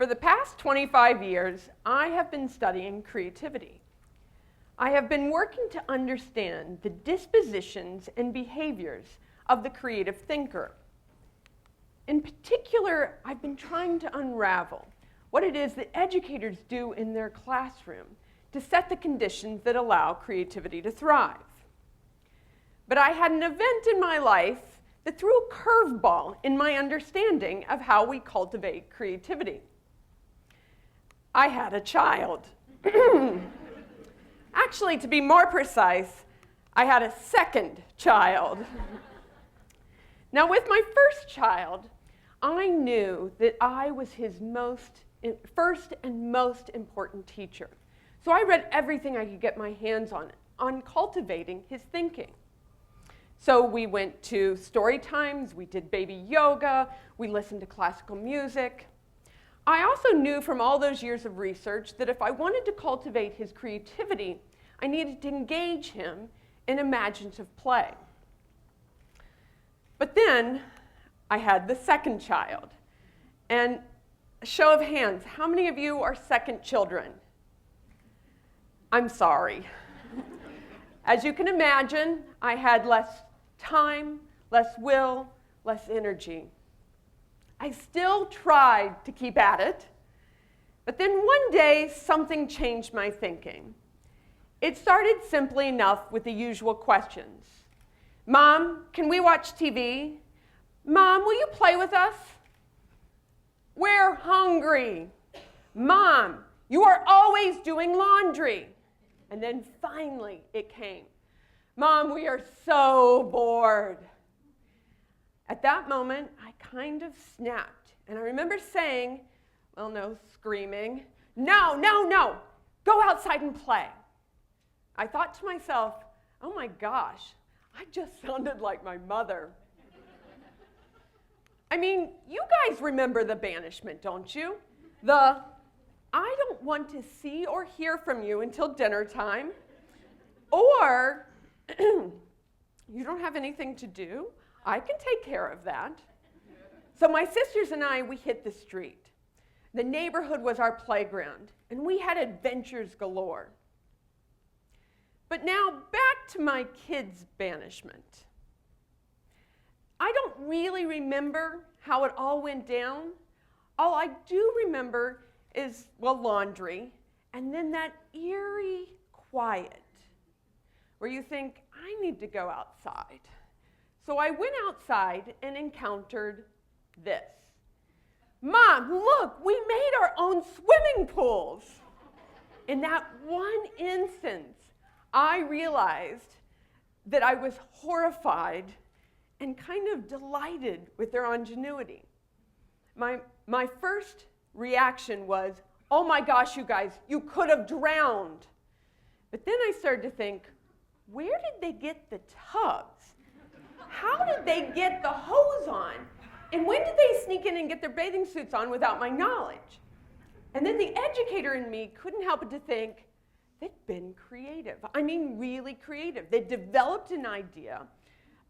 For the past 25 years, I have been studying creativity. I have been working to understand the dispositions and behaviors of the creative thinker. In particular, I've been trying to unravel what it is that educators do in their classroom to set the conditions that allow creativity to thrive. But I had an event in my life that threw a curveball in my understanding of how we cultivate creativity. I had a child. Actually, to be more precise, I had a second child. Now, with my first child, I knew that I was his first and most important teacher. So I read everything I could get my hands on cultivating his thinking. So we went to story times, we did baby yoga, we listened to classical music. I also knew from all those years of research that if I wanted to cultivate his creativity, I needed to engage him in imaginative play. But then I had the second child. And a show of hands, how many of you are second children? I'm sorry. As you can imagine, I had less time, less will, less energy. I still tried to keep at it, but then one day something changed my thinking. It started simply enough with the usual questions. Mom, can we watch TV? Mom, will you play with us? We're hungry. Mom, you are always doing laundry. And then finally it came. Mom, we are so bored. At that moment, I kind of snapped. And I remember saying, well, no, screaming, no, no, no, go outside and play. I thought to myself, oh my gosh, I just sounded like my mother. I mean, you guys remember the banishment, don't you? I don't want to see or hear from you until dinner time. Or, you don't have anything to do? I can take care of that. So my sisters and I, we hit the street. The neighborhood was our playground, and we had adventures galore. But now back to my kids' banishment. I don't really remember how it all went down. All I do remember is, well, laundry, and then that eerie quiet where you think, I need to go outside. So I went outside and encountered this. Mom, look, we made our own swimming pools. In that one instance, I realized that I was horrified and kind of delighted with their ingenuity. My first reaction was, oh my gosh, you guys, you could have drowned. But then I started to think, where did they get the tubs? How did they get the hose on? And when did they sneak in and get their bathing suits on without my knowledge? And then the educator in me couldn't help but to think, they'd been creative. I mean, really creative. They developed an idea,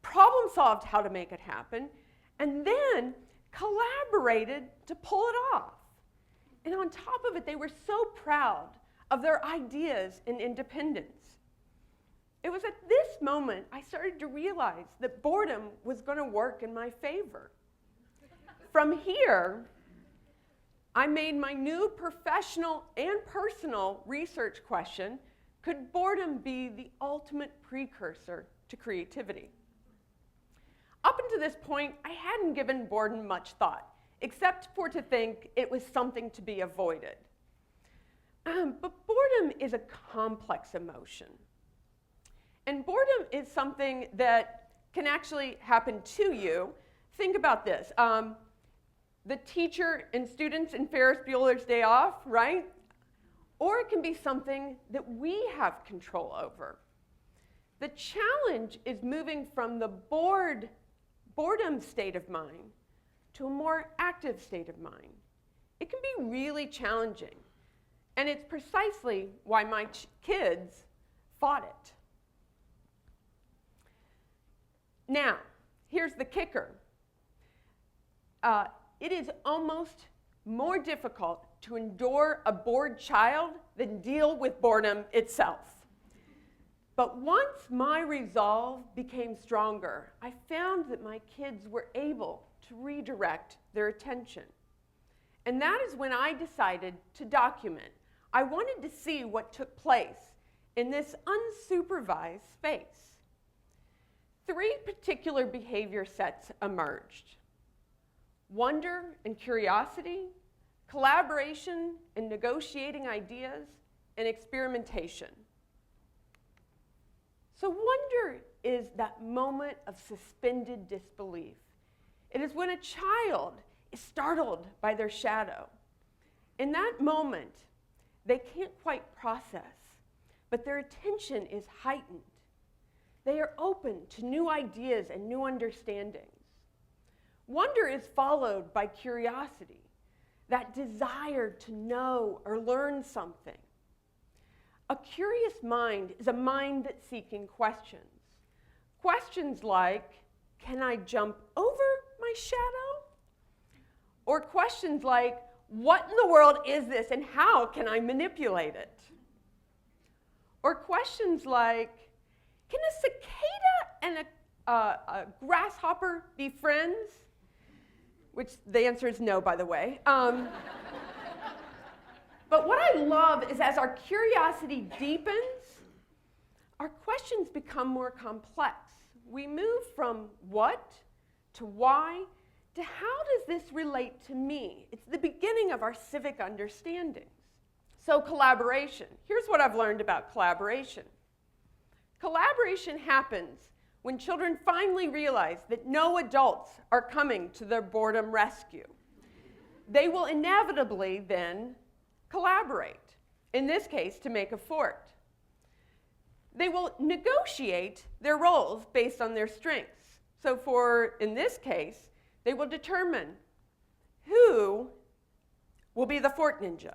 problem solved how to make it happen, and then collaborated to pull it off. And on top of it, they were so proud of their ideas and independence. It was at this moment I started to realize that boredom was going to work in my favor. From here, I made my new professional and personal research question, could boredom be the ultimate precursor to creativity? Up until this point, I hadn't given boredom much thought, except for to think it was something to be avoided. But boredom is a complex emotion. And boredom is something that can actually happen to you. Think about this. The teacher and students in Ferris Bueller's Day Off, right? Or it can be something that we have control over. The challenge is moving from the boredom state of mind to a more active state of mind. It can be really challenging. And it's precisely why my kids fought it. Now, here's the kicker. It is almost more difficult to endure a bored child than deal with boredom itself. But once my resolve became stronger, I found that my kids were able to redirect their attention. And that is when I decided to document. I wanted to see what took place in this unsupervised space. 3 particular behavior sets emerged: wonder and curiosity, collaboration and negotiating ideas, and experimentation. So wonder is that moment of suspended disbelief. It is when a child is startled by their shadow. In that moment, they can't quite process, but their attention is heightened. They are open to new ideas and new understandings. Wonder is followed by curiosity, that desire to know or learn something. A curious mind is a mind that's seeking questions. Questions like, can I jump over my shadow? Or questions like, what in the world is this and how can I manipulate it? Or questions like, can a cicada and a grasshopper be friends? Which the answer is no, by the way. But what I love is as our curiosity deepens, our questions become more complex. We move from what to why to how does this relate to me? It's the beginning of our civic understandings. So collaboration. Here's what I've learned about collaboration. Collaboration happens when children finally realize that no adults are coming to their boredom rescue. They will inevitably then collaborate, in this case, to make a fort. They will negotiate their roles based on their strengths. So in this case, they will determine who will be the fort ninja,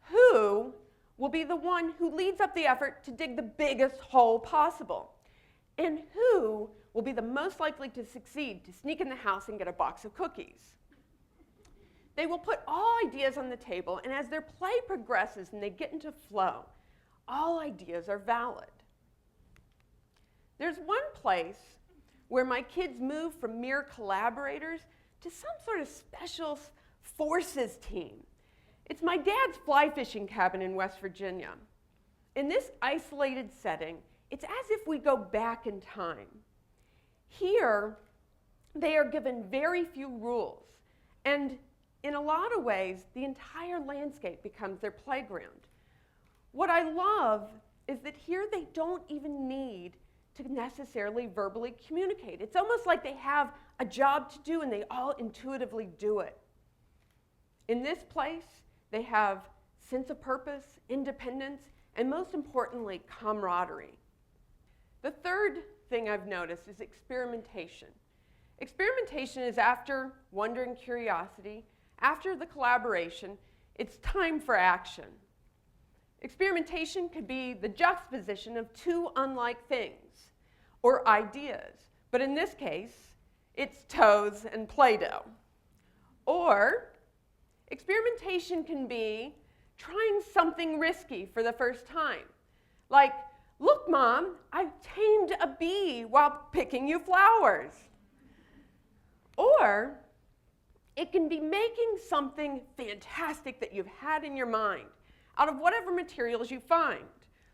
who will be the one who leads up the effort to dig the biggest hole possible, and who will be the most likely to succeed to sneak in the house and get a box of cookies. They will put all ideas on the table, and as their play progresses and they get into flow, all ideas are valid. There's one place where my kids move from mere collaborators to some sort of special forces team. It's my dad's fly fishing cabin in West Virginia. In this isolated setting, it's as if we go back in time. Here, they are given very few rules, and in a lot of ways, the entire landscape becomes their playground. What I love is that here they don't even need to necessarily verbally communicate. It's almost like they have a job to do and they all intuitively do it. In this place, they have sense of purpose, independence, and most importantly, camaraderie. The third thing I've noticed is experimentation. Experimentation is after wonder and curiosity, after the collaboration, it's time for action. Experimentation could be the juxtaposition of 2 unlike things or ideas, but in this case, it's toes and Play-Doh. Or experimentation can be trying something risky for the first time, like, look, Mom, I tamed a bee while picking you flowers. Or it can be making something fantastic that you've had in your mind out of whatever materials you find,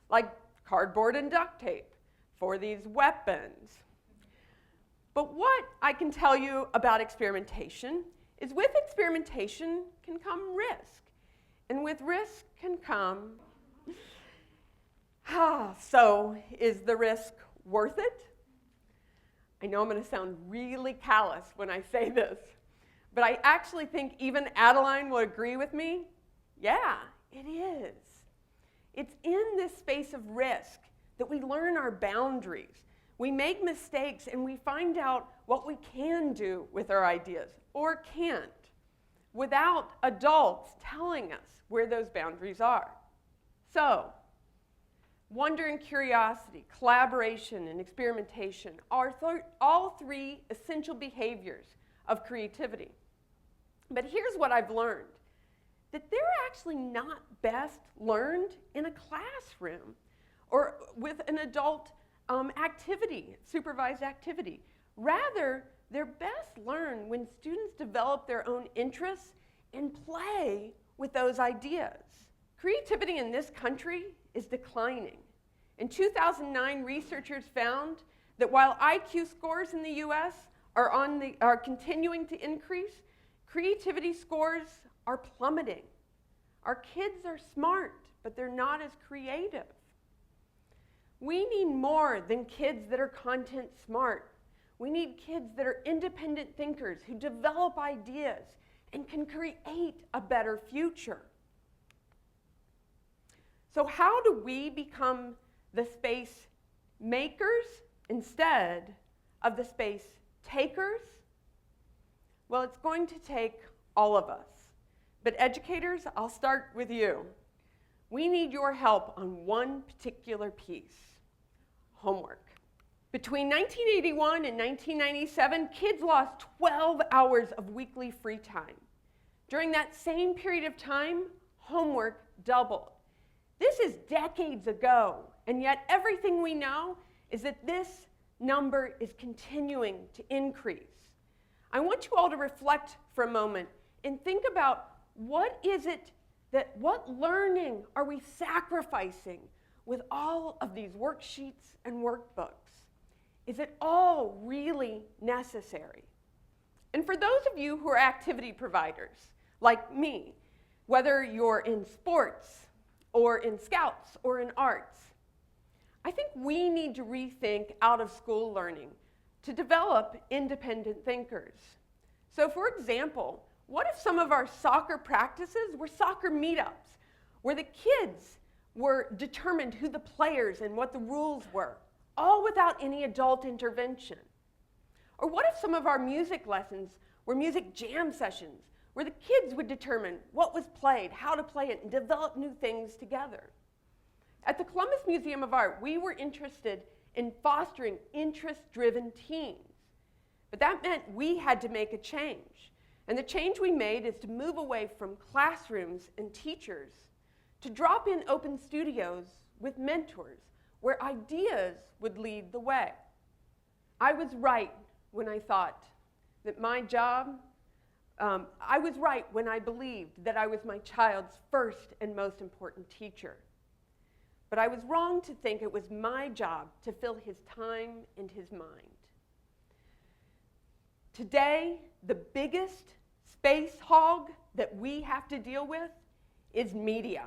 like cardboard and duct tape for these weapons. But what I can tell you about experimentation is with experimentation can come risk. And with risk can come, so is the risk worth it? I know I'm going to sound really callous when I say this, but I actually think even Adeline will agree with me. Yeah, it is. It's in this space of risk that we learn our boundaries. We make mistakes and we find out what we can do with our ideas or can't without adults telling us where those boundaries are. So, wonder and curiosity, collaboration and experimentation are all 3 essential behaviors of creativity. But here's what I've learned, that they're actually not best learned in a classroom or with an adult activity, supervised activity. Rather, they're best learned when students develop their own interests and play with those ideas. Creativity in this country is declining. In 2009, researchers found that while IQ scores in the US are continuing to increase, creativity scores are plummeting. Our kids are smart, but they're not as creative. We need more than kids that are content smart. We need kids that are independent thinkers who develop ideas and can create a better future. So how do we become the space makers instead of the space takers? Well, it's going to take all of us. But educators, I'll start with you. We need your help on one particular piece: homework. Between 1981 and 1997, kids lost 12 hours of weekly free time. During that same period of time, homework doubled. This is decades ago, and yet everything we know is that this number is continuing to increase. I want you all to reflect for a moment and think about what learning are we sacrificing with all of these worksheets and workbooks? Is it all really necessary? And for those of you who are activity providers, like me, whether you're in sports or in Scouts or in arts, I think we need to rethink out-of-school learning to develop independent thinkers. So for example, what if some of our soccer practices were soccer meetups, where the kids were determined who the players and what the rules were, all without any adult intervention? Or what if some of our music lessons were music jam sessions, where the kids would determine what was played, how to play it, and develop new things together? At the Columbus Museum of Art, we were interested in fostering interest-driven teams. But that meant we had to make a change. And the change we made is to move away from classrooms and teachers to drop in open studios with mentors where ideas would lead the way. I was right when I thought that my job, I was right when I believed that I was my child's first and most important teacher. But I was wrong to think it was my job to fill his time and his mind. Today, the biggest space hog that we have to deal with is media.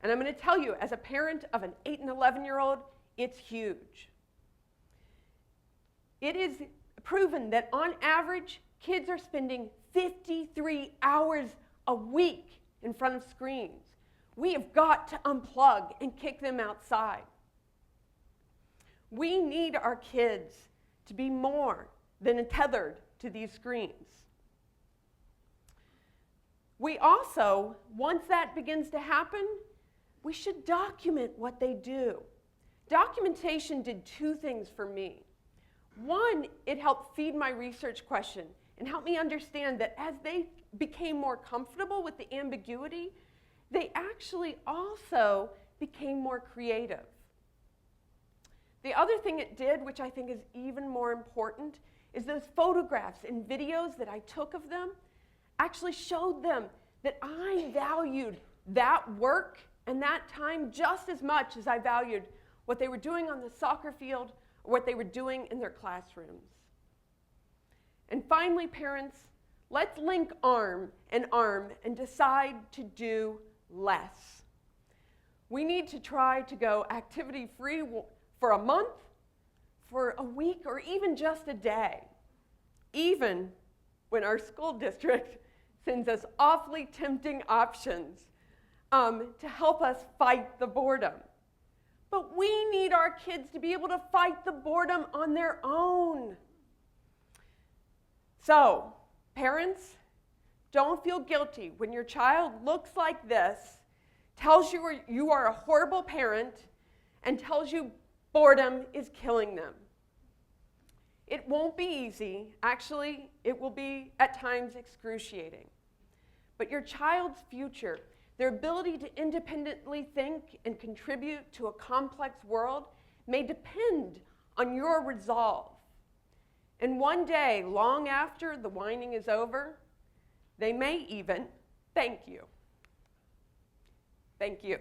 And I'm going to tell you, as a parent of an 8 and 11-year-old, it's huge. It is proven that on average, kids are spending 53 hours a week in front of screens. We have got to unplug and kick them outside. We need our kids to be more than tethered to these screens. We also, once that begins to happen, we should document what they do. Documentation did two things for me. One, it helped feed my research question and helped me understand that as they became more comfortable with the ambiguity, they actually also became more creative. The other thing it did, which I think is even more important, is those photographs and videos that I took of them actually showed them that I valued that work and that time just as much as I valued what they were doing on the soccer field or what they were doing in their classrooms. And finally, parents, let's link arm and decide to do less. We need to try to go activity-free for a month, for a week, or even just a day, even when our school district sends us awfully tempting options to help us fight the boredom. But we need our kids to be able to fight the boredom on their own. So, parents, don't feel guilty when your child looks like this, tells you you are a horrible parent, and tells you boredom is killing them. It won't be easy. Actually, it will be at times excruciating. but your child's future, their ability to independently think and contribute to a complex world, may depend on your resolve. And one day, long after the whining is over, they may even thank you. Thank you.